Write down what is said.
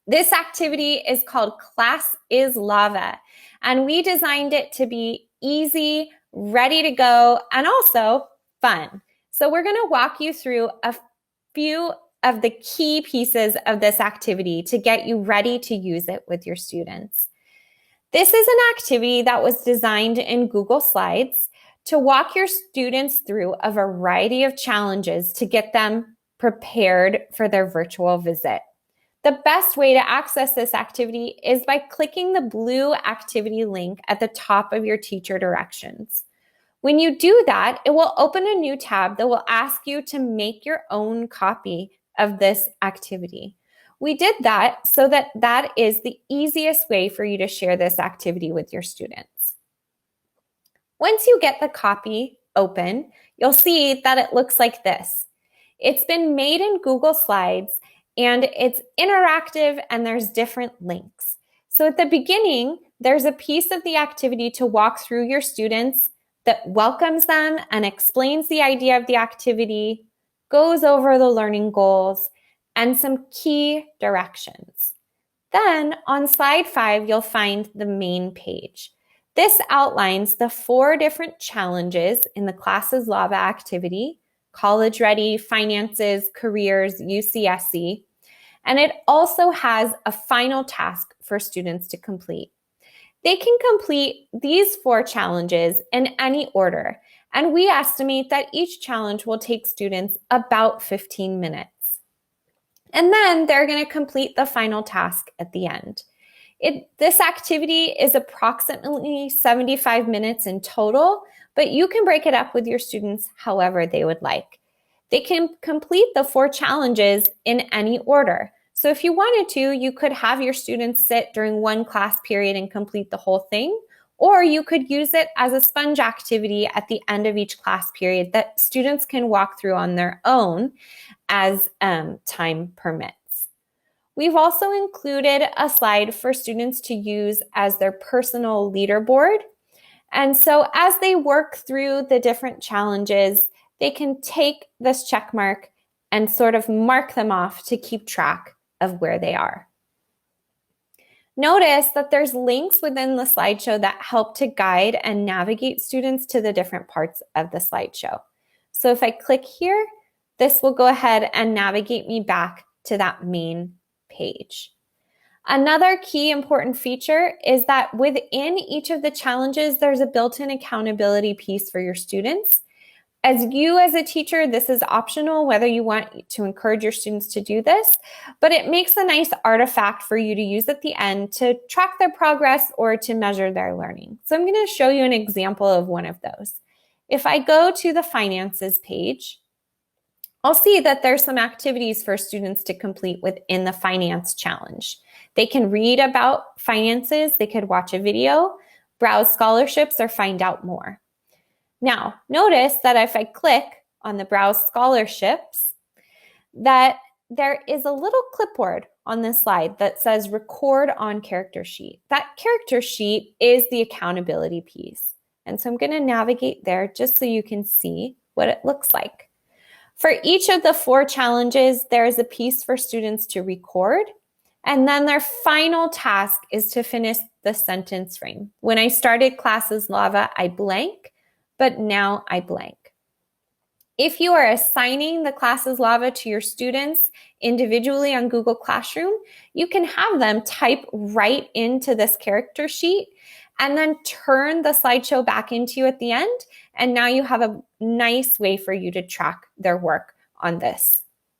This activity is called Class is Lava, and we designed it to be easy, ready to go, and also fun. So we're going to walk you through a few of the key pieces of this activity to get you ready to use it with your students. This is an activity that was designed in Google Slides to walk your students through a variety of challenges to get them prepared for their virtual visit. The best way to access this activity is by clicking the blue activity link at the top of your teacher directions. When you do that, it will open a new tab that will ask you to make your own copy of this activity. We did that so that is the easiest way for you to share this activity with your students. Once you get the copy open, you'll see that it looks like this. It's been made in Google Slides and it's interactive and there's different links. So at the beginning, there's a piece of the activity to walk through your students that welcomes them and explains the idea of the activity, goes over the learning goals, and some key directions. Then on slide 5, you'll find the main page. This outlines the 4 different challenges in the Class is Lava activity: college ready, finances, careers, UCSC, and it also has a final task for students to complete. They can complete these 4 challenges in any order, and we estimate that each challenge will take students about 15 minutes. And then they're going to complete the final task at the end. This activity is approximately 75 minutes in total, but you can break it up with your students however they would like. They can complete the 4 challenges in any order. So if you wanted to, you could have your students sit during one class period and complete the whole thing, or you could use it as a sponge activity at the end of each class period that students can walk through on their own as time permits. We've also included a slide for students to use as their personal leaderboard. And so as they work through the different challenges, they can take this check mark and sort of mark them off to keep track of where they are. Notice that there's links within the slideshow that help to guide and navigate students to the different parts of the slideshow. So if I click here, this will go ahead and navigate me back to that main page. Another key important feature is that within each of the challenges, there's a built-in accountability piece for your students. As a teacher, this is optional whether you want to encourage your students to do this, but it makes a nice artifact for you to use at the end to track their progress or to measure their learning. So I'm going to show you an example of one of those. If I go to the finances page, I'll see that there's some activities for students to complete within the finance challenge. They can read about finances, they could watch a video, browse scholarships, or find out more. Now, notice that if I click on the browse scholarships, that there is a little clipboard on this slide that says record on character sheet. That character sheet is the accountability piece. And so I'm going to navigate there just so you can see what it looks like. For each of the 4 challenges, there is a piece for students to record, and then their final task is to finish the sentence frame. When I started Class is Lava, I blank, but now I blank. If you are assigning the Class is Lava to your students individually on Google Classroom, you can have them type right into this character sheet and then turn the slideshow back into you at the end. And now you have a nice way for you to track their work on this